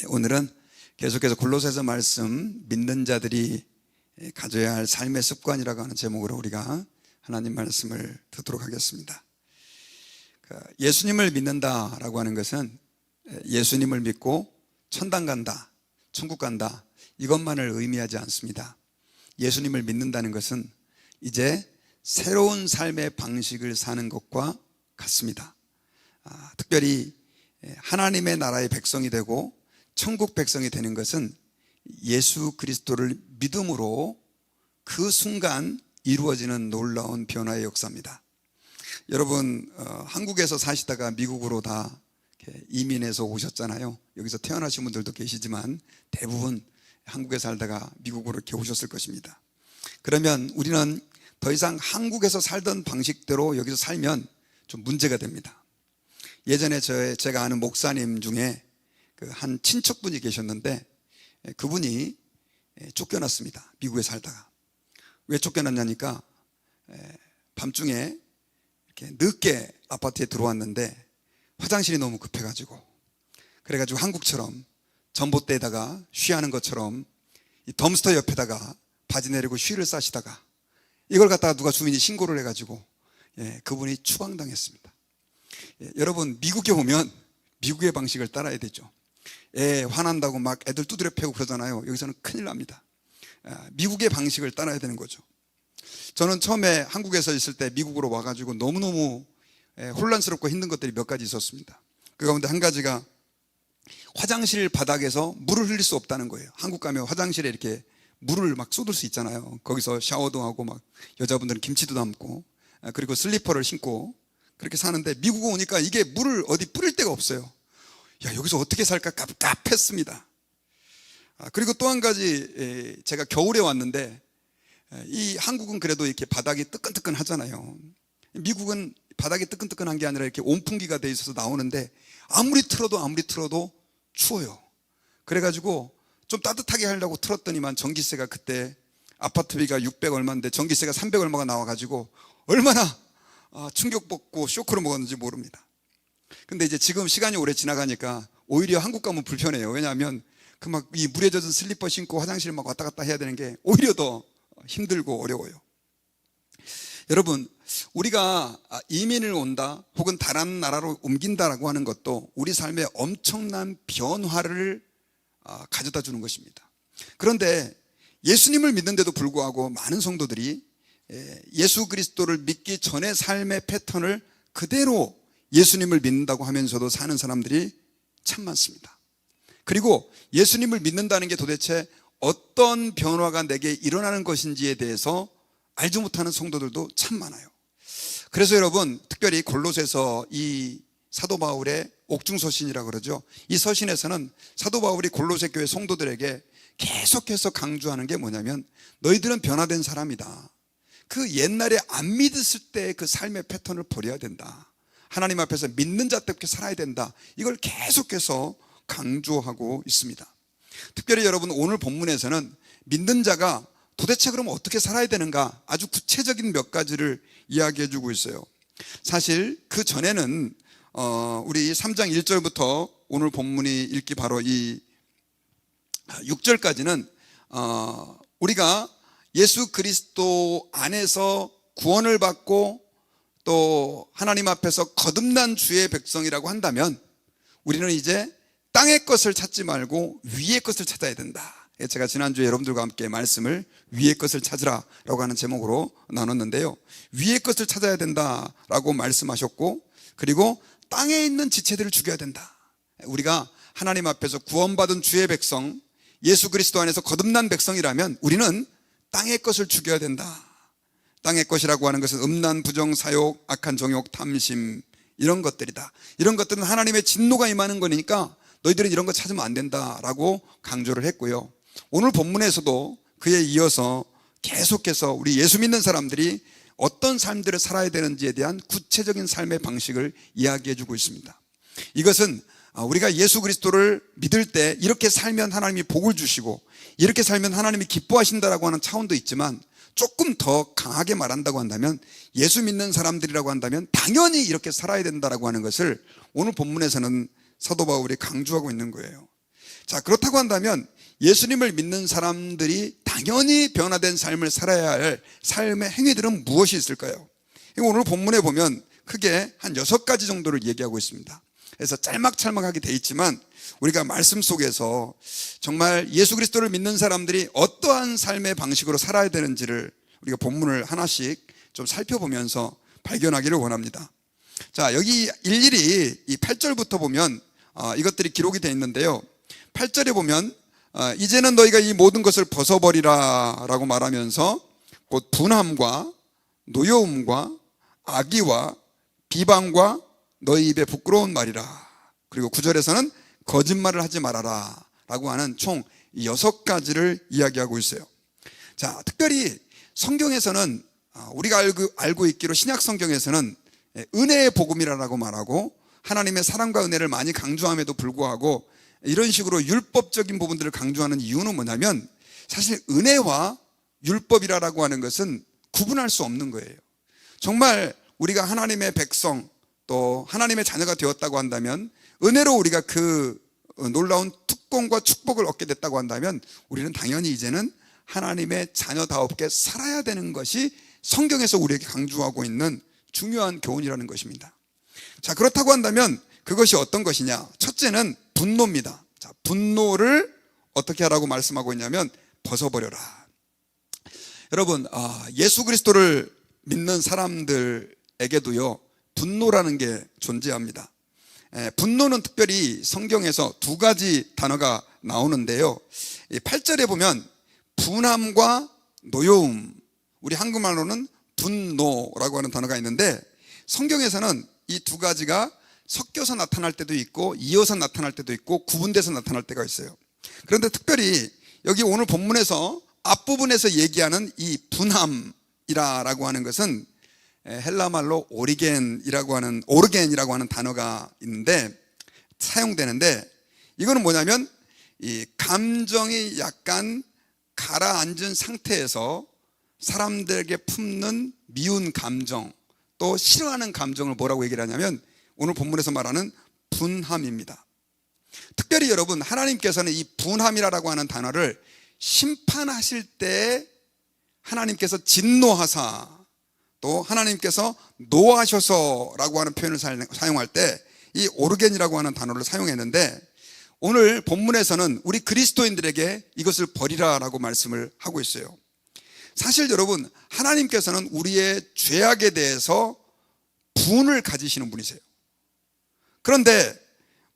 오늘은 계속해서 골로새서 말씀, 믿는 자들이 가져야 할 삶의 습관이라고 하는 제목으로 우리가 하나님 말씀을 듣도록 하겠습니다. 예수님을 믿는다라고 하는 것은 예수님을 믿고 천당 간다, 천국 간다, 이것만을 의미하지 않습니다. 예수님을 믿는다는 것은 이제 새로운 삶의 방식을 사는 것과 같습니다. 특별히 하나님의 나라의 백성이 되고 천국 백성이 되는 것은 예수 그리스도를 믿음으로 그 순간 이루어지는 놀라운 변화의 역사입니다. 여러분, 한국에서 사시다가 미국으로 다 이민해서 오셨잖아요. 여기서 태어나신 분들도 계시지만 대부분 한국에 살다가 미국으로 이렇게 오셨을 것입니다. 그러면 우리는 더 이상 한국에서 살던 방식대로 여기서 살면 좀 문제가 됩니다. 예전에 제가 아는 목사님 중에 한 친척분이 계셨는데 그분이 쫓겨났습니다. 미국에 살다가. 왜 쫓겨났냐니까 밤중에 이렇게 늦게 아파트에 들어왔는데 화장실이 너무 급해가지고, 그래가지고 한국처럼 전봇대에다가 쉬하는 것처럼 이 덤스터 옆에다가 바지 내리고 쉬를 싸시다가 이걸 갖다가 누가 주민이 신고를 해가지고 그분이 추방당했습니다. 여러분, 미국에 오면 미국의 방식을 따라야 되죠. 애 화난다고 막 애들 두드려 패고 그러잖아요. 여기서는 큰일 납니다. 미국의 방식을 따라야 되는 거죠. 저는 처음에 한국에서 있을 때 미국으로 와가지고 너무너무 혼란스럽고 힘든 것들이 몇 가지 있었습니다. 그 가운데 한 가지가 화장실 바닥에서 물을 흘릴 수 없다는 거예요. 한국 가면 화장실에 이렇게 물을 막 쏟을 수 있잖아요. 거기서 샤워도 하고 막 여자분들은 김치도 담고 그리고 슬리퍼를 신고 그렇게 사는데 미국에 오니까 이게 물을 어디 뿌릴 데가 없어요. 야, 여기서 어떻게 살까 깝깝했습니다. 그리고 또 한 가지, 제가 겨울에 왔는데 이 한국은 그래도 이렇게 바닥이 뜨끈뜨끈 하잖아요. 미국은 바닥이 뜨끈뜨끈한 게 아니라 이렇게 온풍기가 돼 있어서 나오는데 아무리 틀어도 추워요. 그래가지고 좀 따뜻하게 하려고 틀었더니만 전기세가 그때 아파트비가 600 얼마인데 전기세가 300 얼마가 나와가지고 얼마나 충격받고 쇼크를 먹었는지 모릅니다. 근데 이제 지금 시간이 오래 지나가니까 오히려 한국 가면 불편해요. 왜냐하면 그 막 이 물에 젖은 슬리퍼 신고 화장실 막 왔다 갔다 해야 되는 게 오히려 더 힘들고 어려워요. 여러분, 우리가 이민을 온다 혹은 다른 나라로 옮긴다라고 하는 것도 우리 삶에 엄청난 변화를 가져다 주는 것입니다. 그런데 예수님을 믿는데도 불구하고 많은 성도들이 예수 그리스도를 믿기 전의 삶의 패턴을 그대로 예수님을 믿는다고 하면서도 사는 사람들이 참 많습니다. 그리고 예수님을 믿는다는 게 도대체 어떤 변화가 내게 일어나는 것인지에 대해서 알지 못하는 성도들도 참 많아요. 그래서 여러분, 특별히 골로새서 이 사도 바울의 옥중서신이라고 그러죠. 이 서신에서는 사도 바울이 골로새 교회 성도들에게 계속해서 강조하는 게 뭐냐면 너희들은 변화된 사람이다. 그 옛날에 안 믿었을 때 그 삶의 패턴을 버려야 된다. 하나님 앞에서 믿는 자답게 살아야 된다. 이걸 계속해서 강조하고 있습니다. 특별히 여러분, 오늘 본문에서는 믿는 자가 도대체 그럼 어떻게 살아야 되는가 아주 구체적인 몇 가지를 이야기해 주고 있어요. 사실 그 전에는 우리 3장 1절부터 오늘 본문이 읽기 바로 이 6절까지는 우리가 예수 그리스도 안에서 구원을 받고 또 하나님 앞에서 거듭난 주의 백성이라고 한다면 우리는 이제 땅의 것을 찾지 말고 위의 것을 찾아야 된다. 제가 지난주에 여러분들과 함께 말씀을 위의 것을 찾으라라고 하는 제목으로 나눴는데요. 위의 것을 찾아야 된다라고 말씀하셨고, 그리고 땅에 있는 지체들을 죽여야 된다. 우리가 하나님 앞에서 구원받은 주의 백성, 예수 그리스도 안에서 거듭난 백성이라면 우리는 땅의 것을 죽여야 된다. 땅의 것이라고 하는 것은 음란, 부정, 사욕, 악한 정욕, 탐심, 이런 것들이다. 이런 것들은 하나님의 진노가 임하는 거니까 너희들은 이런 거 찾으면 안 된다라고 강조를 했고요. 오늘 본문에서도 그에 이어서 계속해서 우리 예수 믿는 사람들이 어떤 삶들을 살아야 되는지에 대한 구체적인 삶의 방식을 이야기해 주고 있습니다. 이것은 우리가 예수 그리스도를 믿을 때 이렇게 살면 하나님이 복을 주시고 이렇게 살면 하나님이 기뻐하신다라고 하는 차원도 있지만, 조금 더 강하게 말한다고 한다면 예수 믿는 사람들이라고 한다면 당연히 이렇게 살아야 된다라고 하는 것을 오늘 본문에서는 사도 바울이 강조하고 있는 거예요. 자, 그렇다고 한다면 예수님을 믿는 사람들이 당연히 변화된 삶을 살아야 할 삶의 행위들은 무엇이 있을까요? 오늘 본문에 보면 크게 한 6가지 정도를 얘기하고 있습니다. 그래서 짤막짤막하게 돼 있지만 우리가 말씀 속에서 정말 예수 그리스도를 믿는 사람들이 어떠한 삶의 방식으로 살아야 되는지를 우리가 본문을 하나씩 좀 살펴보면서 발견하기를 원합니다. 자, 여기 일일이 이 8절부터 보면 이것들이 기록이 되어 있는데요. 8절에 보면 이제는 너희가 이 모든 것을 벗어버리라 라고 말하면서 곧 분함과 노여움과 악의와 비방과 너희 입에 부끄러운 말이라, 그리고 9절에서는 거짓말을 하지 말아라 라고 하는 총 6가지를 이야기하고 있어요. 자, 특별히 성경에서는 우리가 알고 있기로 신약 성경에서는 은혜의 복음이라고 말하고 하나님의 사랑과 은혜를 많이 강조함에도 불구하고 이런 식으로 율법적인 부분들을 강조하는 이유는 뭐냐면 사실 은혜와 율법이라고 하는 것은 구분할 수 없는 거예요. 정말 우리가 하나님의 백성 또 하나님의 자녀가 되었다고 한다면, 은혜로 우리가 그 놀라운 특권과 축복을 얻게 됐다고 한다면 우리는 당연히 이제는 하나님의 자녀다웠게 살아야 되는 것이 성경에서 우리에게 강조하고 있는 중요한 교훈이라는 것입니다. 자, 그렇다고 한다면 그것이 어떤 것이냐? 첫째는 분노입니다. 자, 분노를 어떻게 하라고 말씀하고 있냐면 벗어버려라. 여러분, 예수 그리스도를 믿는 사람들에게도요 분노라는 게 존재합니다. 분노는 특별히 성경에서 2가지 단어가 나오는데요, 8절에 보면 분함과 노여움, 우리 한국말로는 분노라고 하는 단어가 있는데 성경에서는 이 2가지가 섞여서 나타날 때도 있고 이어서 나타날 때도 있고 구분돼서 나타날 때가 있어요. 그런데 특별히 여기 오늘 본문에서 앞부분에서 얘기하는 이 분함이라고 하는 것은 헬라말로 오르겐이라고 하는 단어가 있는데 사용되는데, 이거는 뭐냐면 이 감정이 약간 가라앉은 상태에서 사람들에게 품는 미운 감정 또 싫어하는 감정을 뭐라고 얘기를 하냐면 오늘 본문에서 말하는 분함입니다. 특별히 여러분, 하나님께서는 이 분함이라고 하는 단어를 심판하실 때 하나님께서 진노하사 또 하나님께서 노하셔서라고 하는 표현을 사용할 때 이 오르겐이라고 하는 단어를 사용했는데, 오늘 본문에서는 우리 그리스도인들에게 이것을 버리라라고 말씀을 하고 있어요. 사실 여러분, 하나님께서는 우리의 죄악에 대해서 분을 가지시는 분이세요. 그런데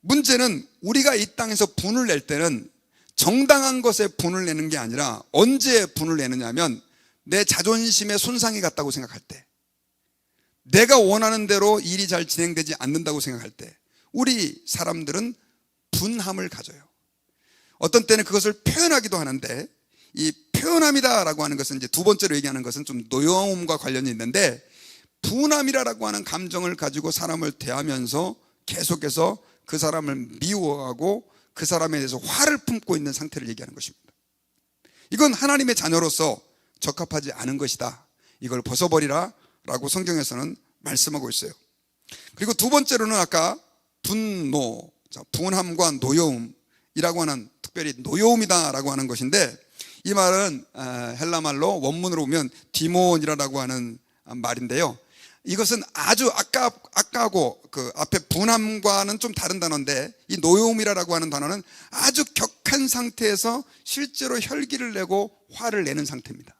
문제는 우리가 이 땅에서 분을 낼 때는 정당한 것에 분을 내는 게 아니라 언제 분을 내느냐면 내 자존심에 손상이 갔다고 생각할 때, 내가 원하는 대로 일이 잘 진행되지 않는다고 생각할 때 우리 사람들은 분함을 가져요. 어떤 때는 그것을 표현하기도 하는데, 이 표현함이다라고 하는 것은 이제 2번째로 얘기하는 것은 좀 노여움과 관련이 있는데, 분함이라고 하는 감정을 가지고 사람을 대하면서 계속해서 그 사람을 미워하고 그 사람에 대해서 화를 품고 있는 상태를 얘기하는 것입니다. 이건 하나님의 자녀로서 적합하지 않은 것이다. 이걸 벗어버리라 라고 성경에서는 말씀하고 있어요. 그리고 2번째로는 아까 분노, 분함과 노여움이라고 하는, 특별히 노여움이다 라고 하는 것인데, 이 말은 헬라말로 원문으로 보면 디몬이라고 하는 말인데요, 이것은 아주 아까하고 그 앞에 분함과는 좀 다른 단어인데, 이 노여움이라고 하는 단어는 아주 격한 상태에서 실제로 혈기를 내고 화를 내는 상태입니다.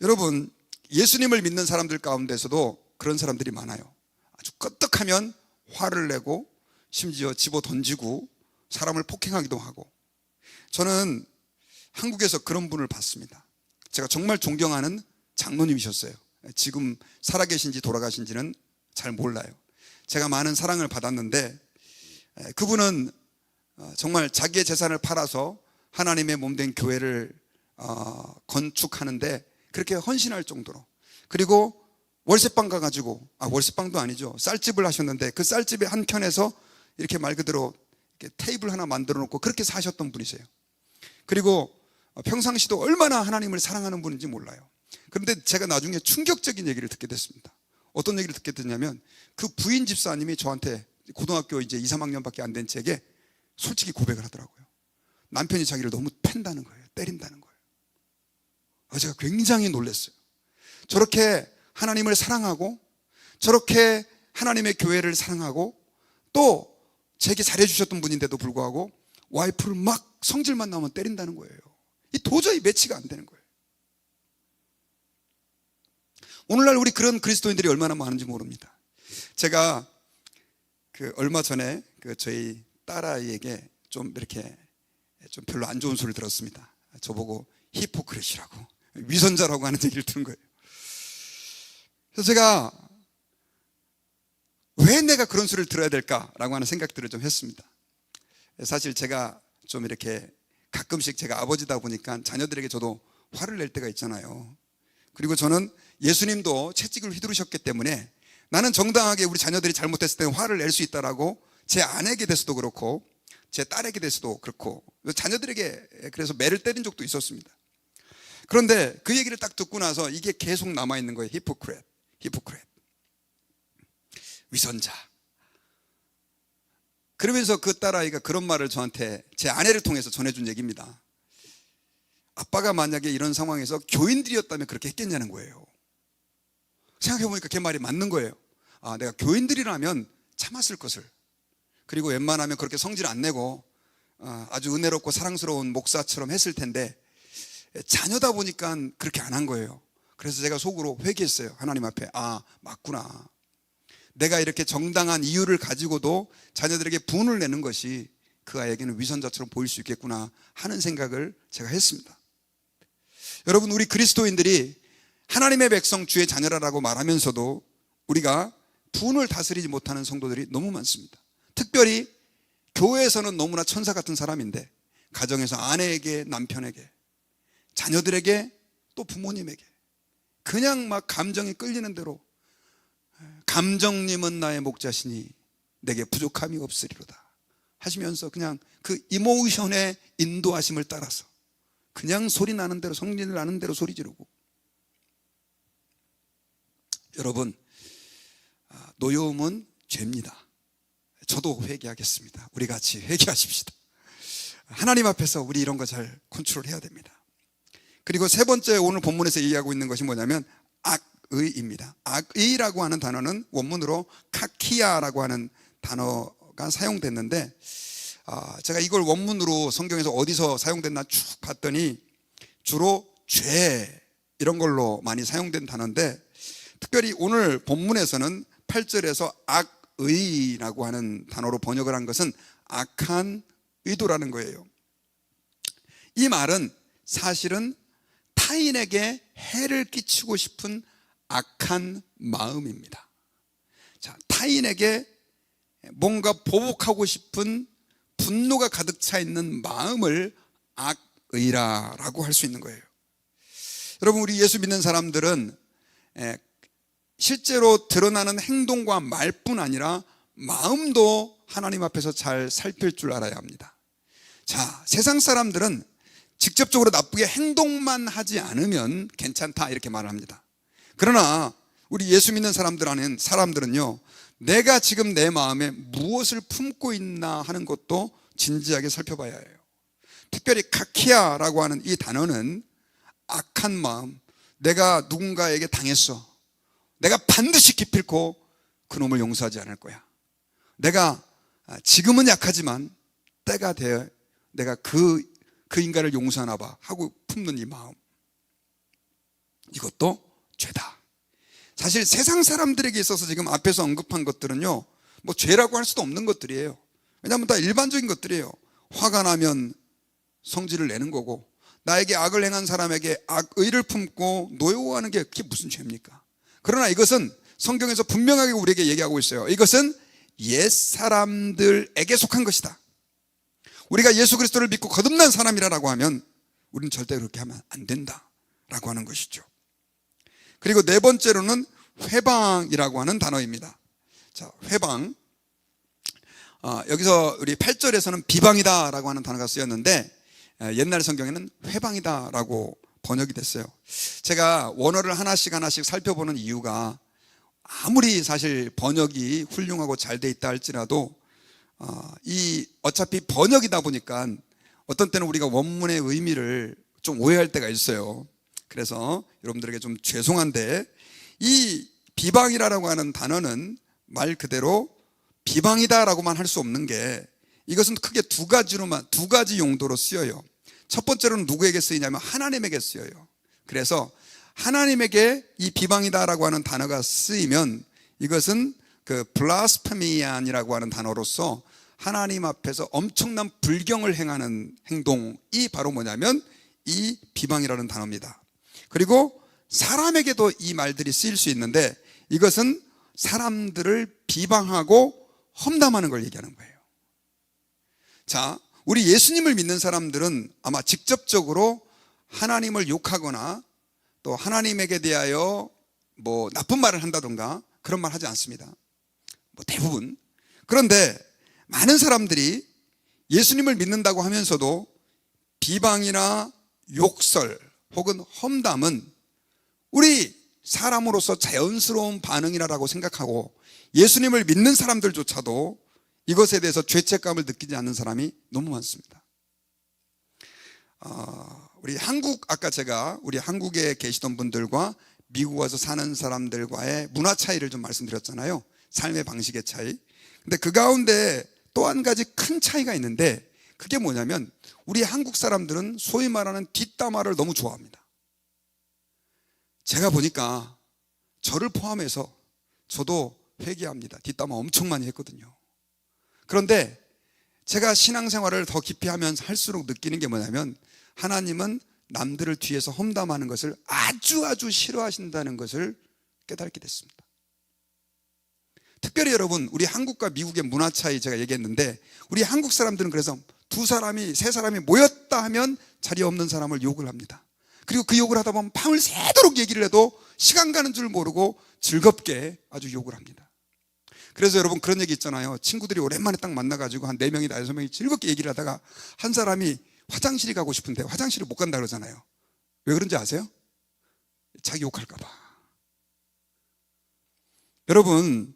여러분, 예수님을 믿는 사람들 가운데서도 그런 사람들이 많아요. 아주 끄떡하면 화를 내고 심지어 집어 던지고 사람을 폭행하기도 하고. 저는 한국에서 그런 분을 봤습니다. 제가 정말 존경하는 장로님이셨어요. 지금 살아계신지 돌아가신지는 잘 몰라요. 제가 많은 사랑을 받았는데 그분은 정말 자기의 재산을 팔아서 하나님의 몸된 교회를 건축하는데 그렇게 헌신할 정도로, 그리고 월세방 가가지고, 월세방도 아니죠, 쌀집을 하셨는데 그 쌀집의 한켠에서 이렇게 말 그대로 이렇게 테이블 하나 만들어 놓고 그렇게 사셨던 분이세요. 그리고 평상시도 얼마나 하나님을 사랑하는 분인지 몰라요. 그런데 제가 나중에 충격적인 얘기를 듣게 됐습니다. 어떤 얘기를 듣게 됐냐면 그 부인 집사님이 저한테 고등학교 이제 2, 3학년밖에 안 된 제게 솔직히 고백을 하더라고요. 남편이 자기를 너무 팬다는 거예요. 때린다는 거예요. 제가 굉장히 놀랐어요. 저렇게 하나님을 사랑하고 저렇게 하나님의 교회를 사랑하고 또 제게 잘해주셨던 분인데도 불구하고 와이프를 막 성질만 나면 때린다는 거예요. 이 도저히 매치가 안 되는 거예요. 오늘날 우리 그런 그리스도인들이 얼마나 많은지 모릅니다. 제가 얼마 전에 저희 딸아이에게 좀 이렇게 좀 별로 안 좋은 소리를 들었습니다. 저보고 히포크릿이라고, 위선자라고 하는 얘기를 들은 거예요. 그래서 제가 왜 내가 그런 소리를 들어야 될까라고 하는 생각들을 좀 했습니다. 사실 제가 좀 이렇게 가끔씩 제가 아버지다 보니까 자녀들에게 저도 화를 낼 때가 있잖아요. 그리고 저는 예수님도 채찍을 휘두르셨기 때문에 나는 정당하게 우리 자녀들이 잘못했을 때 화를 낼 수 있다라고 제 아내에게 대해서도 그렇고 제 딸에게 대해서도 그렇고 자녀들에게 그래서 매를 때린 적도 있었습니다. 그런데 그 얘기를 딱 듣고 나서 이게 계속 남아있는 거예요. 히포크릿, 위선자. 그러면서 그 딸아이가 그런 말을 저한테 제 아내를 통해서 전해준 얘기입니다. 아빠가 만약에 이런 상황에서 교인들이었다면 그렇게 했겠냐는 거예요. 생각해보니까 걔 말이 맞는 거예요. 내가 교인들이라면 참았을 것을, 그리고 웬만하면 그렇게 성질 안 내고 아주 은혜롭고 사랑스러운 목사처럼 했을 텐데 자녀다 보니까 그렇게 안 한 거예요. 그래서 제가 속으로 회개했어요. 하나님 앞에 맞구나. 내가 이렇게 정당한 이유를 가지고도 자녀들에게 분을 내는 것이 그 아이에게는 위선자처럼 보일 수 있겠구나 하는 생각을 제가 했습니다. 여러분, 우리 그리스도인들이 하나님의 백성 주의 자녀라고 말하면서도 우리가 분을 다스리지 못하는 성도들이 너무 많습니다. 특별히 교회에서는 너무나 천사 같은 사람인데 가정에서 아내에게, 남편에게, 자녀들에게, 또 부모님에게 그냥 막 감정이 끌리는 대로 감정님은 나의 목자시니 내게 부족함이 없으리로다 하시면서 그냥 그 이모션의 인도하심을 따라서 그냥 소리 나는 대로, 성질 나는 대로 소리 지르고. 여러분, 노여움은 죄입니다. 저도 회개하겠습니다. 우리 같이 회개하십시다. 하나님 앞에서 우리 이런 거 잘 컨트롤해야 됩니다. 그리고 세 번째, 오늘 본문에서 얘기하고 있는 것이 뭐냐면 악의입니다. 악의라고 하는 단어는 원문으로 카키아라고 하는 단어가 사용됐는데 제가 이걸 원문으로 성경에서 어디서 사용됐나 쭉 봤더니 주로 죄 이런 걸로 많이 사용된 단어인데, 특별히 오늘 본문에서는 8절에서 악의라고 하는 단어로 번역을 한 것은 악한 의도라는 거예요. 이 말은 사실은 타인에게 해를 끼치고 싶은 악한 마음입니다. 자, 타인에게 뭔가 보복하고 싶은 분노가 가득 차 있는 마음을 악의라고 할 수 있는 거예요. 여러분, 우리 예수 믿는 사람들은 실제로 드러나는 행동과 말뿐 아니라 마음도 하나님 앞에서 잘 살필 줄 알아야 합니다. 자, 세상 사람들은 직접적으로 나쁘게 행동만 하지 않으면 괜찮다 이렇게 말을 합니다. 그러나 우리 예수 믿는 사람들은요, 내가 지금 내 마음에 무엇을 품고 있나 하는 것도 진지하게 살펴봐야 해요. 특별히 카키아라고 하는 이 단어는 악한 마음, 내가 누군가에게 당했어, 내가 반드시 기필코 그놈을 용서하지 않을 거야, 내가 지금은 약하지만 때가 되어 내가 그 인간을 용서하나 봐 하고 품는 이 마음, 이것도 죄다. 사실 세상 사람들에게 있어서 지금 앞에서 언급한 것들은요, 뭐 죄라고 할 수도 없는 것들이에요. 왜냐하면 다 일반적인 것들이에요. 화가 나면 성질을 내는 거고, 나에게 악을 행한 사람에게 악의를 품고 노여워하는 게 그게 무슨 죄입니까? 그러나 이것은 성경에서 분명하게 우리에게 얘기하고 있어요. 이것은 옛사람들에게 속한 것이다. 우리가 예수 그리스도를 믿고 거듭난 사람이라고 하면 우리는 절대 그렇게 하면 안 된다라고 하는 것이죠. 그리고 네 번째로는 회방이라고 하는 단어입니다. 자, 회방. 여기서 우리 8절에서는 비방이다라고 하는 단어가 쓰였는데 옛날 성경에는 회방이다라고 번역이 됐어요. 제가 원어를 하나씩 살펴보는 이유가, 아무리 사실 번역이 훌륭하고 잘 돼 있다 할지라도 이 어차피 번역이다 보니까 어떤 때는 우리가 원문의 의미를 좀 오해할 때가 있어요. 그래서 여러분들에게 좀 죄송한데, 이 비방이라고 하는 단어는 말 그대로 비방이다라고만 할 수 없는 게, 이것은 크게 두 가지 용도로 쓰여요. 첫 번째로는 누구에게 쓰이냐면 하나님에게 쓰여요. 그래서 하나님에게 이 비방이다라고 하는 단어가 쓰이면 이것은 그 블라스페미안이라고 하는 단어로서 하나님 앞에서 엄청난 불경을 행하는 행동이 바로 뭐냐면 이 비방이라는 단어입니다. 그리고 사람에게도 이 말들이 쓰일 수 있는데, 이것은 사람들을 비방하고 험담하는 걸 얘기하는 거예요. 자, 우리 예수님을 믿는 사람들은 아마 직접적으로 하나님을 욕하거나 또 하나님에게 대하여 뭐 나쁜 말을 한다던가 그런 말 하지 않습니다. 뭐 대부분. 그런데 많은 사람들이 예수님을 믿는다고 하면서도 비방이나 욕설 혹은 험담은 우리 사람으로서 자연스러운 반응이라고 생각하고, 예수님을 믿는 사람들조차도 이것에 대해서 죄책감을 느끼지 않는 사람이 너무 많습니다. 우리 한국, 아까 제가 우리 한국에 계시던 분들과 미국 와서 사는 사람들과의 문화 차이를 좀 말씀드렸잖아요. 삶의 방식의 차이. 근데 그 가운데 또 한 가지 큰 차이가 있는데, 그게 뭐냐면 우리 한국 사람들은 소위 말하는 뒷담화를 너무 좋아합니다. 제가 보니까 저를 포함해서 저도 회개합니다. 뒷담화 엄청 많이 했거든요. 그런데 제가 신앙생활을 더 깊이 하면서 할수록 느끼는 게 뭐냐면, 하나님은 남들을 뒤에서 험담하는 것을 아주 싫어하신다는 것을 깨닫게 됐습니다. 특별히 여러분, 우리 한국과 미국의 문화 차이 제가 얘기했는데, 우리 한국 사람들은 그래서 두 사람이, 세 사람이 모였다 하면 자리에 없는 사람을 욕을 합니다. 그리고 그 욕을 하다 보면 밤을 새도록 얘기를 해도 시간 가는 줄 모르고 즐겁게 아주 욕을 합니다. 그래서 여러분 그런 얘기 있잖아요. 친구들이 오랜만에 딱 만나가지고 한 4명이 5명이 즐겁게 얘기를 하다가 한 사람이 화장실이 가고 싶은데 화장실을 못 간다 그러잖아요. 왜 그런지 아세요? 자기 욕할까 봐. 여러분,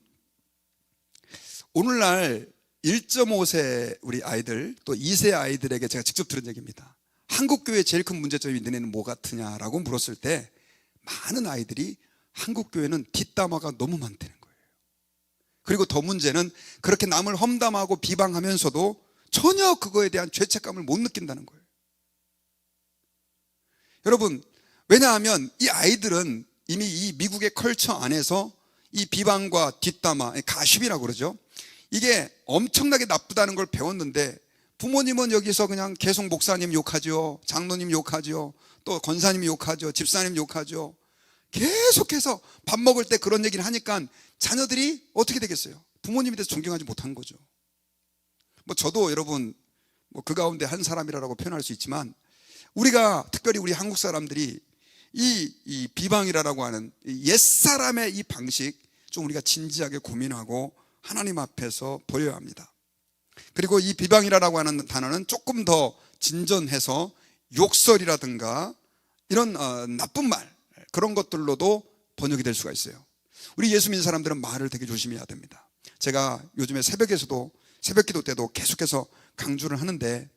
오늘날 1.5세 우리 아이들, 또 2세 아이들에게 제가 직접 들은 얘기입니다. 한국교회의 제일 큰 문제점이 너네는 뭐 같으냐라고 물었을 때 많은 아이들이 한국교회는 뒷담화가 너무 많다는 거예요. 그리고 더 문제는 그렇게 남을 험담하고 비방하면서도 전혀 그거에 대한 죄책감을 못 느낀다는 거예요. 여러분, 왜냐하면 이 아이들은 이미 이 미국의 컬처 안에서 이 비방과 뒷담화, 가십이라고 그러죠. 이게 엄청나게 나쁘다는 걸 배웠는데, 부모님은 여기서 그냥 계속 목사님 욕하죠, 장로님 욕하죠, 또 권사님 욕하죠, 집사님 욕하죠. 계속해서 밥 먹을 때 그런 얘기를 하니까 자녀들이 어떻게 되겠어요? 부모님에 대해서 존경하지 못한 거죠. 뭐 저도 여러분 뭐 그 가운데 한 사람이라고 표현할 수 있지만, 우리가 특별히 우리 한국 사람들이 이 비방이라고 하는 옛사람의 이 방식 좀 우리가 진지하게 고민하고 하나님 앞에서 버려야 합니다. 그리고 이 비방이라고 하는 단어는 조금 더 진전해서 욕설이라든가 이런 나쁜 말, 그런 것들로도 번역이 될 수가 있어요. 우리 예수 믿는 사람들은 말을 되게 조심해야 됩니다. 제가 요즘에 새벽에서도, 새벽기도 때도 계속해서 강조를 하는데,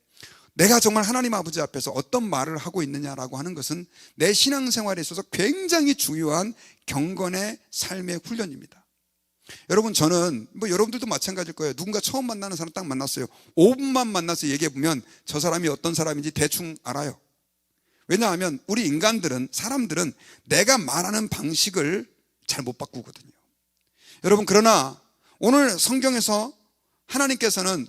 내가 정말 하나님 아버지 앞에서 어떤 말을 하고 있느냐라고 하는 것은 내 신앙생활에 있어서 굉장히 중요한 경건의 삶의 훈련입니다. 여러분, 저는 뭐 여러분들도 마찬가지일 거예요. 누군가 처음 만나는 사람 딱 만났어요. 5분만 만나서 얘기해보면 저 사람이 어떤 사람인지 대충 알아요. 왜냐하면 우리 인간들은, 사람들은 내가 말하는 방식을 잘 못 바꾸거든요. 여러분, 그러나 오늘 성경에서 하나님께서는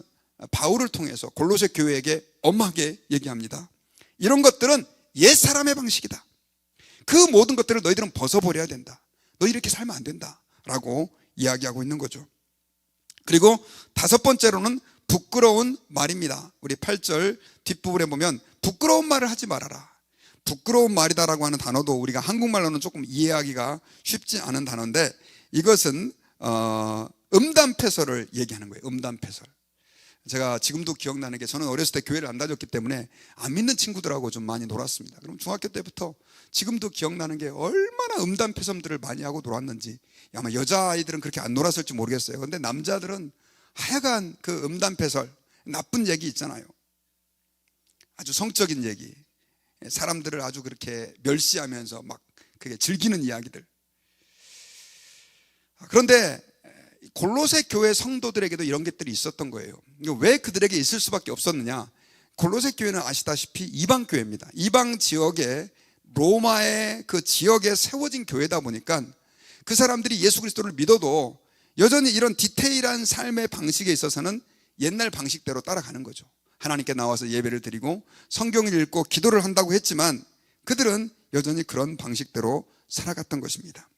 바울을 통해서 골로새 교회에게 엄하게 얘기합니다. 이런 것들은 옛사람의 방식이다. 그 모든 것들을 너희들은 벗어버려야 된다. 너희 이렇게 살면 안 된다 라고 이야기하고 있는 거죠. 그리고 5번째로는 부끄러운 말입니다. 우리 8절 뒷부분에 보면 부끄러운 말을 하지 말아라. 부끄러운 말이다라고 하는 단어도 우리가 한국말로는 조금 이해하기가 쉽지 않은 단어인데, 이것은 음담패설을 얘기하는 거예요. 음담패설. 제가 지금도 기억나는 게, 저는 어렸을 때 교회를 안 다녔기 때문에 안 믿는 친구들하고 좀 많이 놀았습니다. 그럼 중학교 때부터 지금도 기억나는 게, 얼마나 음담패설들을 많이 하고 놀았는지. 아마 여자아이들은 그렇게 안 놀았을지 모르겠어요. 그런데 남자들은 하여간 그 음담패설, 나쁜 얘기 있잖아요. 아주 성적인 얘기, 사람들을 아주 그렇게 멸시하면서 막 그게 즐기는 이야기들. 그런데 골로새 교회 성도들에게도 이런 것들이 있었던 거예요. 왜 그들에게 있을 수밖에 없었느냐? 골로새 교회는 아시다시피 이방 교회입니다. 이방 지역에, 로마의 그 지역에 세워진 교회다 보니까 그 사람들이 예수 그리스도를 믿어도 여전히 이런 디테일한 삶의 방식에 있어서는 옛날 방식대로 따라가는 거죠. 하나님께 나와서 예배를 드리고 성경을 읽고 기도를 한다고 했지만 그들은 여전히 그런 방식대로 살아갔던 것입니다.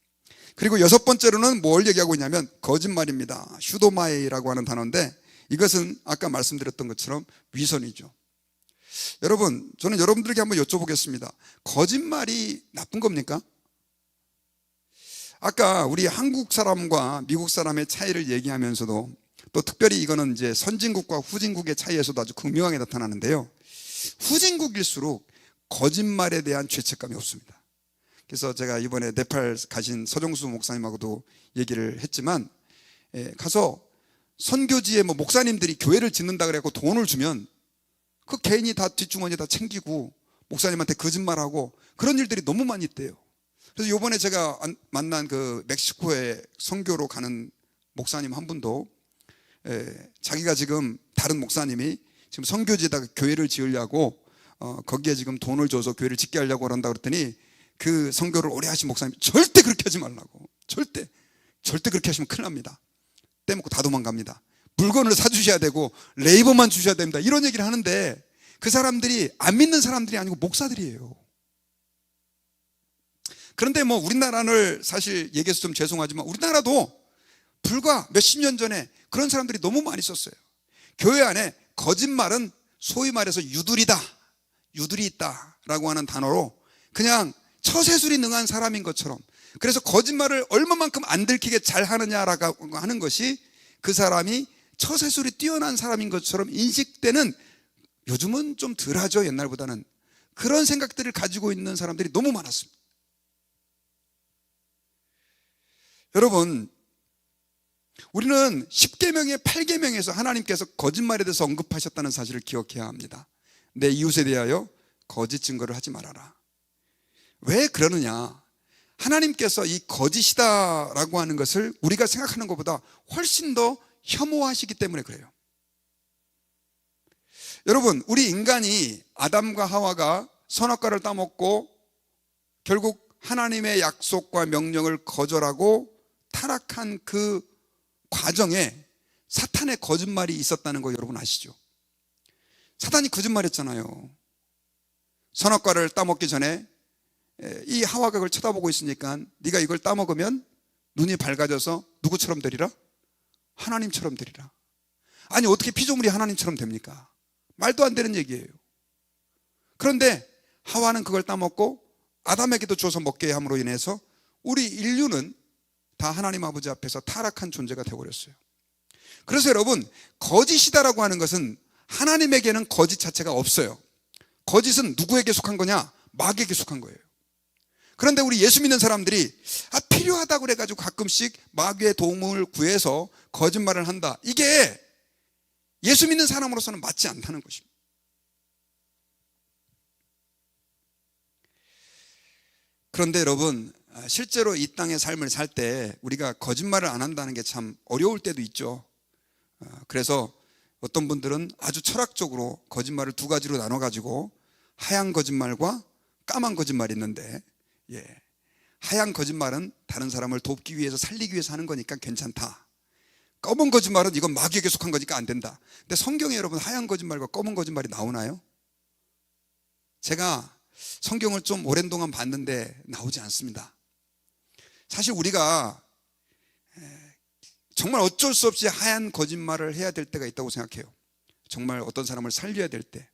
그리고 여섯 번째로는 뭘 얘기하고 있냐면 거짓말입니다. 슈도마에이라고 하는 단어인데 이것은 아까 말씀드렸던 것처럼 위선이죠. 여러분, 저는 여러분들에게 한번 여쭤보겠습니다. 거짓말이 나쁜 겁니까? 아까 우리 한국 사람과 미국 사람의 차이를 얘기하면서도 또 특별히 이거는 이제 선진국과 후진국의 차이에서도 아주 극명하게 나타나는데요. 후진국일수록 거짓말에 대한 죄책감이 없습니다. 그래서 제가 이번에 네팔 가신 서정수 목사님하고도 얘기를 했지만, 가서 선교지에 뭐 목사님들이 교회를 짓는다 그래갖고 돈을 주면 그 개인이 다 뒷주머니 다 챙기고 목사님한테 거짓말하고 그런 일들이 너무 많이 있대요. 그래서 이번에 제가 만난 그 멕시코에 선교로 가는 목사님 한 분도 자기가 지금 다른 목사님이 지금 선교지에다가 교회를 지으려고 거기에 지금 돈을 줘서 교회를 짓게 하려고 그런다 그랬더니 그 선교를 오래 하신 목사님 절대 그렇게 하지 말라고, 절대 그렇게 하시면 큰일 납니다. 떼먹고 다 도망갑니다. 물건을 사주셔야 되고 레이버만 주셔야 됩니다. 이런 얘기를 하는데 그 사람들이 안 믿는 사람들이 아니고 목사들이에요. 그런데 뭐 우리나라를 사실 얘기해서 좀 죄송하지만 우리나라도 불과 몇십 년 전에 그런 사람들이 너무 많이 있었어요. 교회 안에 거짓말은 소위 말해서 유들이다, 유들이 있다라고 하는 단어로 그냥 처세술이 능한 사람인 것처럼, 그래서 거짓말을 얼마만큼 안 들키게 잘 하느냐라고 하는 것이 그 사람이 처세술이 뛰어난 사람인 것처럼 인식되는, 요즘은 좀 덜하죠, 옛날보다는. 그런 생각들을 가지고 있는 사람들이 너무 많았습니다. 여러분, 우리는 10계명의 8계명에서 하나님께서 거짓말에 대해서 언급하셨다는 사실을 기억해야 합니다. 내 이웃에 대하여 거짓 증거를 하지 말아라. 왜 그러느냐? 하나님께서 이 거짓이다라고 하는 것을 우리가 생각하는 것보다 훨씬 더 혐오하시기 때문에 그래요. 여러분, 우리 인간이 아담과 하와가 선악과를 따먹고 결국 하나님의 약속과 명령을 거절하고 타락한 그 과정에 사탄의 거짓말이 있었다는 거 여러분 아시죠? 사탄이 거짓말했잖아요. 선악과를 따먹기 전에 이 하와가 그걸 쳐다보고 있으니까 네가 이걸 따먹으면 눈이 밝아져서 누구처럼 되리라? 하나님처럼 되리라. 아니, 어떻게 피조물이 하나님처럼 됩니까? 말도 안 되는 얘기예요. 그런데 하와는 그걸 따먹고 아담에게도 줘서 먹게 함으로 인해서 우리 인류는 다 하나님 아버지 앞에서 타락한 존재가 되어버렸어요. 그래서 여러분, 거짓이다라고 하는 것은 하나님에게는 거짓 자체가 없어요. 거짓은 누구에게 속한 거냐? 마귀에게 속한 거예요. 그런데 우리 예수 믿는 사람들이 필요하다고 그래가지고 가끔씩 마귀의 도움을 구해서 거짓말을 한다. 이게 예수 믿는 사람으로서는 맞지 않다는 것입니다. 그런데 여러분, 실제로 이 땅의 삶을 살 때 우리가 거짓말을 안 한다는 게 참 어려울 때도 있죠. 그래서 어떤 분들은 아주 철학적으로 거짓말을 두 가지로 나눠가지고 하얀 거짓말과 까만 거짓말이 있는데, 하얀 거짓말은 다른 사람을 돕기 위해서 살리기 위해서 하는 거니까 괜찮다. 검은 거짓말은 이건 마귀에게 속한 거니까 안 된다. 근데 성경에 여러분 하얀 거짓말과 검은 거짓말이 나오나요? 제가 성경을 좀 오랜 동안 봤는데 나오지 않습니다. 사실 우리가 정말 어쩔 수 없이 하얀 거짓말을 해야 될 때가 있다고 생각해요. 정말 어떤 사람을 살려야 될 때.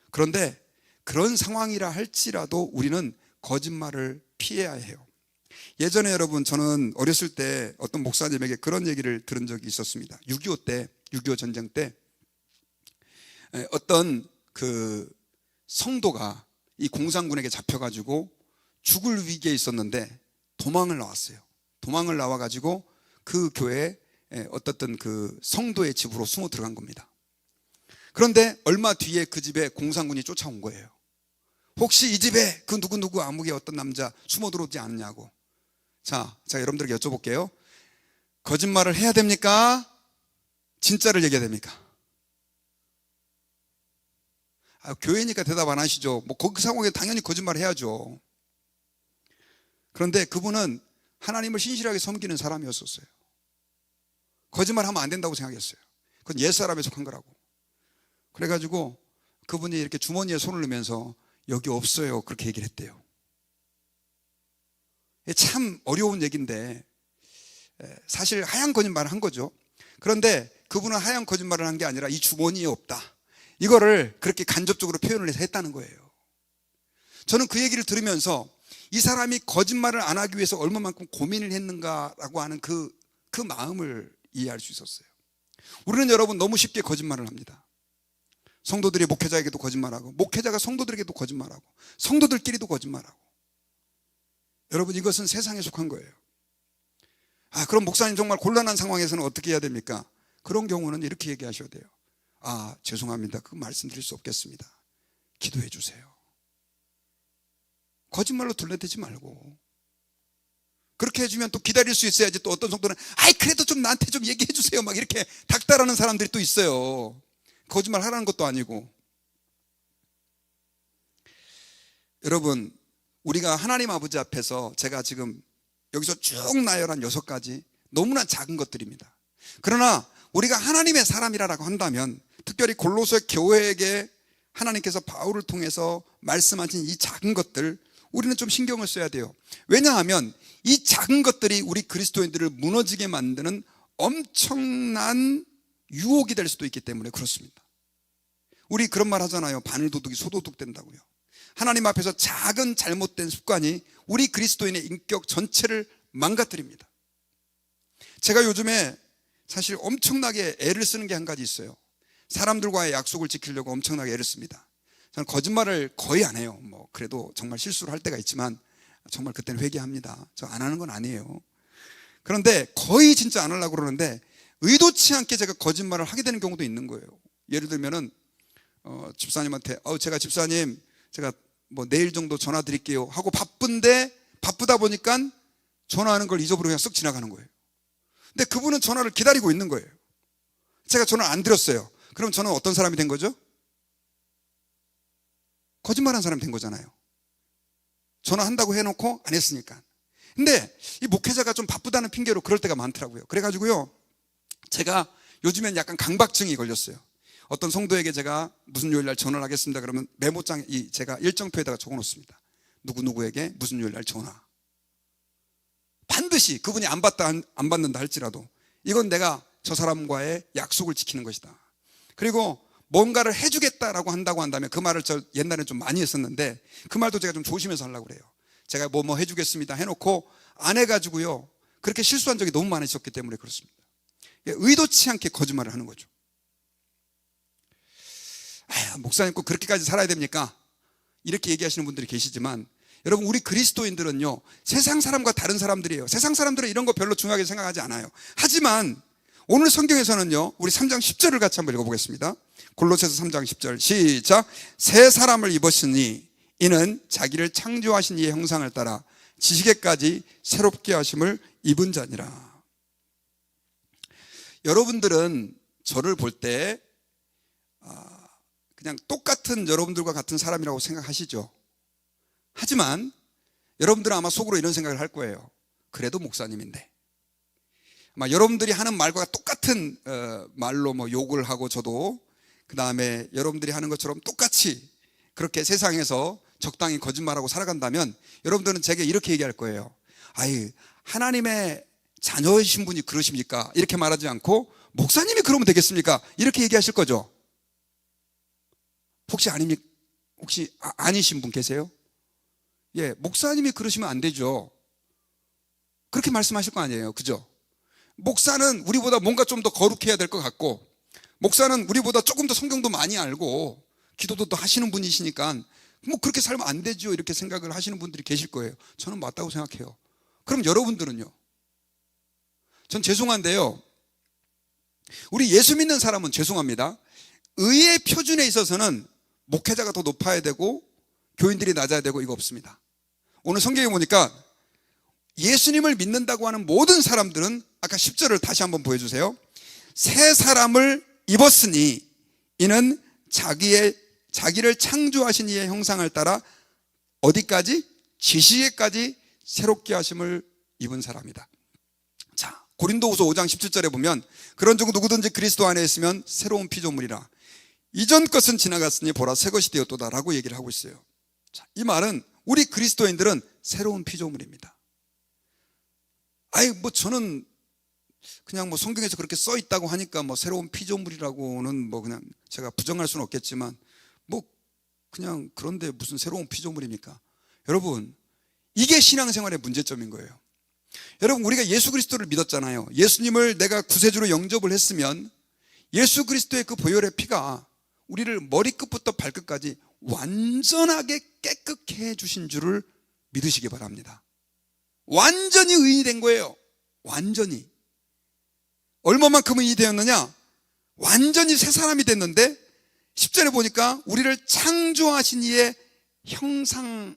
그런데 그런 상황이라 할지라도 우리는 거짓말을 피해야 해요. 예전에 여러분, 저는 어렸을 때 어떤 목사님에게 그런 얘기를 들은 적이 있었습니다. 6.25 전쟁 때 어떤 그 성도가 이 공산군에게 잡혀가지고 죽을 위기에 있었는데 도망을 나왔어요. 도망을 나와가지고 그 교회에 어떻든 그 성도의 집으로 숨어 들어간 겁니다. 그런데 얼마 뒤에 그 집에 공산군이 쫓아온 거예요. 혹시 이 집에 그 누구누구 아무개 어떤 남자 숨어 들어오지 않느냐고. 자, 제가 여러분들에게 여쭤볼게요. 거짓말을 해야 됩니까? 진짜를 얘기해야 됩니까? 교회니까 대답 안 하시죠. 뭐 그 상황에 당연히 거짓말을 해야죠. 그런데 그분은 하나님을 신실하게 섬기는 사람이었었어요. 거짓말하면 안 된다고 생각했어요. 그건 옛사람에 속한 거라고. 그래가지고 그분이 이렇게 주머니에 손을 넣으면서 여기 없어요, 그렇게 얘기를 했대요. 참 어려운 얘기인데 사실 하얀 거짓말을 한 거죠. 그런데 그분은 하얀 거짓말을 한 게 아니라 이 주머니에 없다, 이거를 그렇게 간접적으로 표현을 해서 했다는 거예요. 저는 그 얘기를 들으면서 이 사람이 거짓말을 안 하기 위해서 얼마만큼 고민을 했는가라고 하는 그 마음을 이해할 수 있었어요. 우리는 여러분 너무 쉽게 거짓말을 합니다. 성도들이 목회자에게도 거짓말하고, 목회자가 성도들에게도 거짓말하고, 성도들끼리도 거짓말하고. 여러분, 이것은 세상에 속한 거예요. 그럼 목사님 정말 곤란한 상황에서는 어떻게 해야 됩니까? 그런 경우는 이렇게 얘기하셔야 돼요. 죄송합니다, 그 말씀드릴 수 없겠습니다. 기도해 주세요. 거짓말로 둘러대지 말고. 그렇게 해주면 또 기다릴 수 있어야지. 또 어떤 성도는 그래도 좀 나한테 좀 얘기해 주세요, 막 이렇게 닥달하는 사람들이 또 있어요. 거짓말 하라는 것도 아니고. 여러분, 우리가 하나님 아버지 앞에서, 제가 지금 여기서 쭉 나열한 6가지 너무나 작은 것들입니다. 그러나 우리가 하나님의 사람이라고 한다면, 특별히 골로새 교회에게 하나님께서 바울을 통해서 말씀하신 이 작은 것들, 우리는 좀 신경을 써야 돼요. 왜냐하면 이 작은 것들이 우리 그리스도인들을 무너지게 만드는 엄청난 유혹이 될 수도 있기 때문에 그렇습니다. 우리 그런 말 하잖아요. 바늘도둑이 소도둑 된다고요. 하나님 앞에서 작은 잘못된 습관이 우리 그리스도인의 인격 전체를 망가뜨립니다. 제가 요즘에 사실 엄청나게 애를 쓰는 게 한 가지 있어요. 사람들과의 약속을 지키려고 엄청나게 애를 씁니다. 저는 거짓말을 거의 안 해요. 그래도 정말 실수를 할 때가 있지만 정말 그때는 회개합니다. 저 안 하는 건 아니에요. 그런데 거의 진짜 안 하려고 그러는데 의도치 않게 제가 거짓말을 하게 되는 경우도 있는 거예요. 예를 들면은 집사님한테 집사님 제가 내일 정도 전화 드릴게요 하고 바쁘다 보니까 전화하는 걸 잊어버리고 그냥 쓱 지나가는 거예요. 근데 그분은 전화를 기다리고 있는 거예요. 제가 전화를 안 드렸어요. 그럼 저는 어떤 사람이 된 거죠? 거짓말한 사람이 된 거잖아요. 전화한다고 해놓고 안 했으니까. 근데 이 목회자가 좀 바쁘다는 핑계로 그럴 때가 많더라고요. 그래가지고요, 제가 요즘엔 약간 강박증이 걸렸어요. 어떤 성도에게 제가 무슨 요일날 전화를 하겠습니다 그러면 메모장, 제가 일정표에다가 적어놓습니다. 누구누구에게 무슨 요일날 전화. 반드시 그분이 안 받는다 할지라도 이건 내가 저 사람과의 약속을 지키는 것이다. 그리고 뭔가를 해주겠다라고 한다면 그 말을 저 옛날에는 좀 많이 했었는데 그 말도 제가 좀 조심해서 하려고 그래요. 제가 뭐 해주겠습니다 해놓고 안 해가지고요, 그렇게 실수한 적이 너무 많으셨기 때문에 그렇습니다. 의도치 않게 거짓말을 하는 거죠. 목사님 꼭 그렇게까지 살아야 됩니까? 이렇게 얘기하시는 분들이 계시지만, 여러분, 우리 그리스도인들은요, 세상 사람과 다른 사람들이에요. 세상 사람들은 이런 거 별로 중요하게 생각하지 않아요. 하지만 오늘 성경에서는요, 우리 3장 10절을 같이 한번 읽어보겠습니다. 골로새서 3장 10절 시작. 새 사람을 입었으니 이는 자기를 창조하신 이의 형상을 따라 지식에까지 새롭게 하심을 입은 자니라. 여러분들은 저를 볼 때 그냥 똑같은 여러분들과 같은 사람이라고 생각하시죠. 하지만 여러분들은 아마 속으로 이런 생각을 할 거예요. 그래도 목사님인데. 아마 여러분들이 하는 말과 똑같은 말로 욕을 하고, 저도 그 다음에 여러분들이 하는 것처럼 똑같이 그렇게 세상에서 적당히 거짓말하고 살아간다면 여러분들은 제게 이렇게 얘기할 거예요. 하나님의 자녀이신 분이 그러십니까? 이렇게 말하지 않고 목사님이 그러면 되겠습니까? 이렇게 얘기하실 거죠. 혹시 아니신 분 계세요? 목사님이 그러시면 안 되죠. 그렇게 말씀하실 거 아니에요. 그죠? 목사는 우리보다 뭔가 좀 더 거룩해야 될 것 같고, 목사는 우리보다 조금 더 성경도 많이 알고 기도도 또 하시는 분이시니까 그렇게 살면 안 되죠, 이렇게 생각을 하시는 분들이 계실 거예요. 저는 맞다고 생각해요. 그럼 여러분들은요? 전 죄송한데요, 우리 예수 믿는 사람은 죄송합니다, 의의 표준에 있어서는 목회자가 더 높아야 되고 교인들이 낮아야 되고 이거 없습니다. 오늘 성경에 보니까 예수님을 믿는다고 하는 모든 사람들은, 아까 10절을 다시 한번 보여주세요. 새 사람을 입었으니 이는 자기를 창조하신 이의 형상을 따라 어디까지? 지식에까지 새롭게 하심을 입은 사람이다. 자, 고린도후서 5장 17절에 보면 그런즉 누구든지 그리스도 안에 있으면 새로운 피조물이라, 이전 것은 지나갔으니 보라 새 것이 되었도다 라고 얘기를 하고 있어요. 자, 이 말은 우리 그리스도인들은 새로운 피조물입니다. 저는 그냥 성경에서 그렇게 써 있다고 하니까 새로운 피조물이라고는 그냥 제가 부정할 수는 없겠지만 그냥 그런데 무슨 새로운 피조물입니까? 여러분, 이게 신앙생활의 문제점인 거예요. 여러분, 우리가 예수 그리스도를 믿었잖아요. 예수님을 내가 구세주로 영접을 했으면 예수 그리스도의 그 보혈의 피가 우리를 머리끝부터 발끝까지 완전하게 깨끗게 해주신 줄을 믿으시기 바랍니다. 완전히 의인이 된 거예요. 완전히. 얼마만큼 의인이 되었느냐? 완전히 새 사람이 됐는데 10절에 보니까 우리를 창조하신 이의 형상을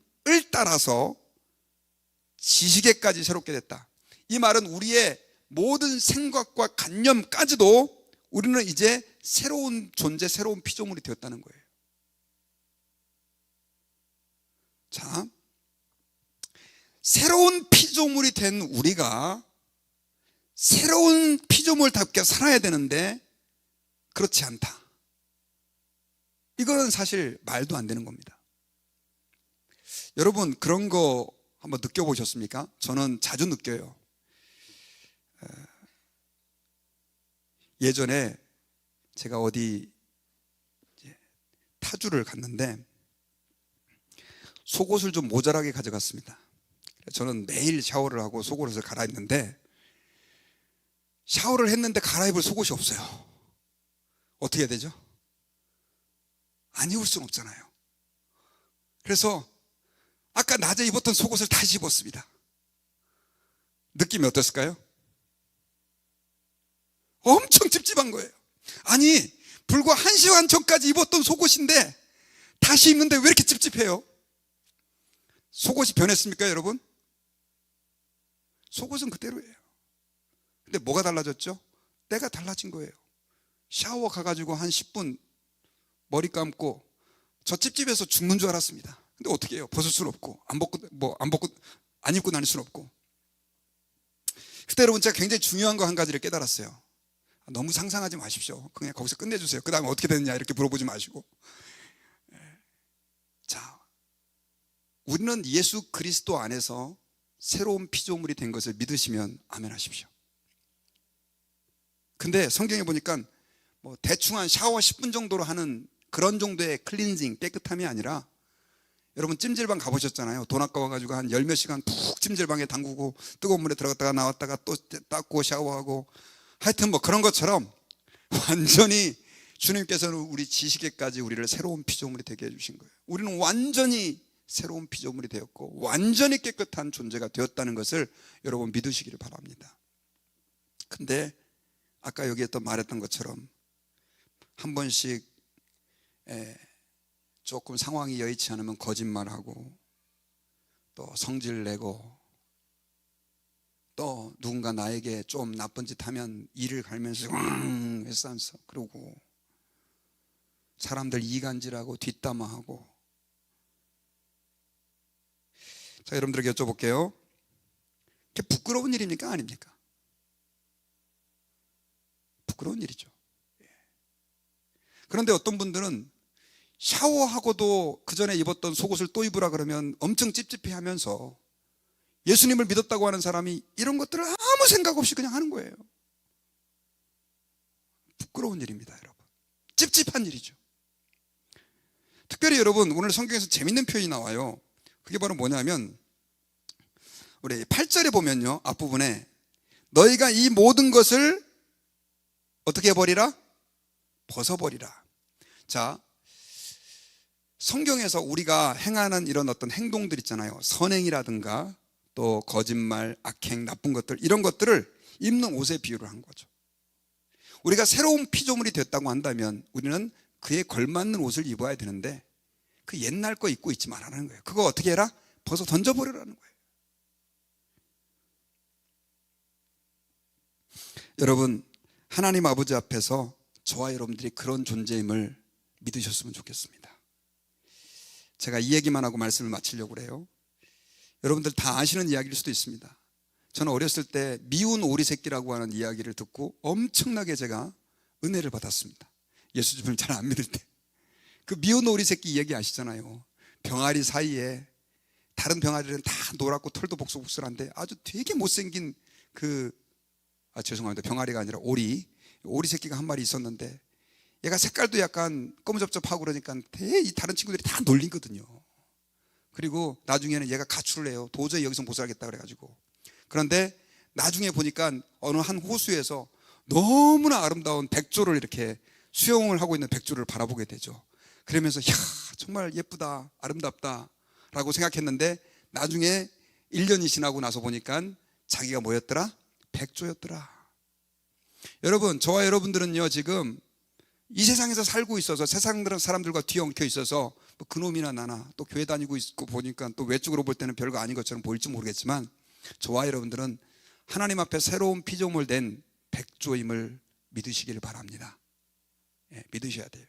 따라서 지식에까지 새롭게 됐다. 이 말은 우리의 모든 생각과 관념까지도 우리는 이제 새로운 존재, 새로운 피조물이 되었다는 거예요. 자, 새로운 피조물이 된 우리가 새로운 피조물답게 살아야 되는데 그렇지 않다. 이거는 사실 말도 안 되는 겁니다. 여러분, 그런 거 한번 느껴보셨습니까? 저는 자주 느껴요. 예전에 제가 어디 타주를 갔는데 속옷을 좀 모자라게 가져갔습니다. 저는 매일 샤워를 하고 속옷을 갈아입는데 샤워를 했는데 갈아입을 속옷이 없어요. 어떻게 해야 되죠? 안 입을 수는 없잖아요. 그래서 아까 낮에 입었던 속옷을 다시 입었습니다. 느낌이 어땠을까요? 엄청 찝찝한 거예요. 아니, 불과 1시간 전까지 입었던 속옷인데 다시 입는데 왜 이렇게 찝찝해요? 속옷이 변했습니까, 여러분? 속옷은 그대로예요. 근데 뭐가 달라졌죠? 때가 달라진 거예요. 샤워 가가지고 한 10분 머리 감고 저 찝찝해서 죽는 줄 알았습니다. 근데 어떻게 해요? 벗을 수는 없고 안 입고 다닐 수는 없고. 그때 여러분, 제가 굉장히 중요한 거 한 가지를 깨달았어요. 너무 상상하지 마십시오. 그냥 거기서 끝내주세요. 그 다음에 어떻게 됐느냐 이렇게 물어보지 마시고. 자, 우리는 예수 그리스도 안에서 새로운 피조물이 된 것을 믿으시면 아멘 하십시오. 근데 성경에 보니까 대충 한 샤워 10분 정도로 하는 그런 정도의 클린징, 깨끗함이 아니라, 여러분 찜질방 가보셨잖아요. 돈 아까워가지고 한 10몇 시간 푹 찜질방에 담그고 뜨거운 물에 들어갔다가 나왔다가 또 닦고 샤워하고, 하여튼 그런 것처럼 완전히 주님께서는 우리 지식에까지 우리를 새로운 피조물이 되게 해주신 거예요. 우리는 완전히 새로운 피조물이 되었고 완전히 깨끗한 존재가 되었다는 것을 여러분 믿으시기를 바랍니다. 근데 아까 여기에 또 말했던 것처럼 한 번씩 조금 상황이 여의치 않으면 거짓말하고 또 성질내고 또 누군가 나에게 좀 나쁜 짓 하면 이를 갈면서 회싸면서 그러고 사람들 이간질하고 뒷담화하고. 자, 여러분들에게 여쭤볼게요. 그게 부끄러운 일입니까? 아닙니까? 부끄러운 일이죠. 그런데 어떤 분들은 샤워하고도 그 전에 입었던 속옷을 또 입으라 그러면 엄청 찝찝해하면서 예수님을 믿었다고 하는 사람이 이런 것들을 아무 생각 없이 그냥 하는 거예요. 부끄러운 일입니다, 여러분. 찝찝한 일이죠. 특별히 여러분, 오늘 성경에서 재밌는 표현이 나와요. 그게 바로 뭐냐면 우리 8절에 보면요, 앞부분에 너희가 이 모든 것을 어떻게 해버리라? 벗어버리라. 자, 성경에서 우리가 행하는 이런 어떤 행동들 있잖아요. 선행이라든가 또 거짓말, 악행, 나쁜 것들, 이런 것들을 입는 옷에 비유를 한 거죠. 우리가 새로운 피조물이 됐다고 한다면 우리는 그에 걸맞는 옷을 입어야 되는데 그 옛날 거 입고 있지 말라는 거예요. 그거 어떻게 해라? 벗어 던져버리라는 거예요. 여러분, 하나님 아버지 앞에서 저와 여러분들이 그런 존재임을 믿으셨으면 좋겠습니다. 제가 이 얘기만 하고 말씀을 마치려고 그래요. 여러분들 다 아시는 이야기일 수도 있습니다. 저는 어렸을 때 미운 오리 새끼라고 하는 이야기를 듣고 엄청나게 제가 은혜를 받았습니다. 예수님을 잘 안 믿을 때. 그 미운 오리 새끼 이야기 아시잖아요. 병아리 사이에 다른 병아리들은 다 노랗고 털도 복슬복슬한데 아주 되게 못생긴 죄송합니다. 병아리가 아니라 오리 새끼가 한 마리 있었는데 얘가 색깔도 약간 검은접접하고 그러니까 이 다른 친구들이 다 놀리거든요. 그리고 나중에는 얘가 가출을 해요. 도저히 여기서 못 살겠다 그래가지고. 그런데 나중에 보니까 어느 한 호수에서 너무나 아름다운 백조를 이렇게 수영을 하고 있는 백조를 바라보게 되죠. 그러면서 이야 정말 예쁘다 아름답다 라고 생각했는데 나중에 1년이 지나고 나서 보니까 자기가 뭐였더라? 백조였더라. 여러분, 저와 여러분들은요 지금 이 세상에서 살고 있어서 세상 사람들과 뒤엉켜 있어서 뭐 그놈이나 나나 또 교회 다니고 있고 보니까 또 외적으로 볼 때는 별거 아닌 것처럼 보일지 모르겠지만 저와 여러분들은 하나님 앞에 새로운 피조물 된 백조임을 믿으시기를 바랍니다. 믿으셔야 돼요.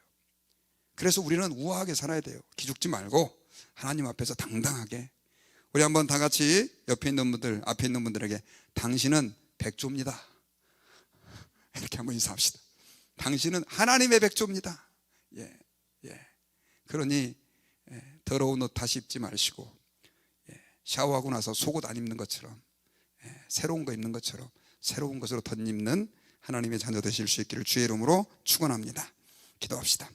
그래서 우리는 우아하게 살아야 돼요. 기죽지 말고 하나님 앞에서 당당하게. 우리 한번 다 같이 옆에 있는 분들, 앞에 있는 분들에게 당신은 백조입니다. 이렇게 한번 인사합시다. 당신은 하나님의 백조입니다. 그러니 더러운 옷 다시 입지 마시고 샤워하고 나서 속옷 안 입는 것처럼 새로운 거 입는 것처럼 새로운 것으로 덧입는 하나님의 자녀 되실 수 있기를 주의 이름으로 축원합니다. 기도합시다.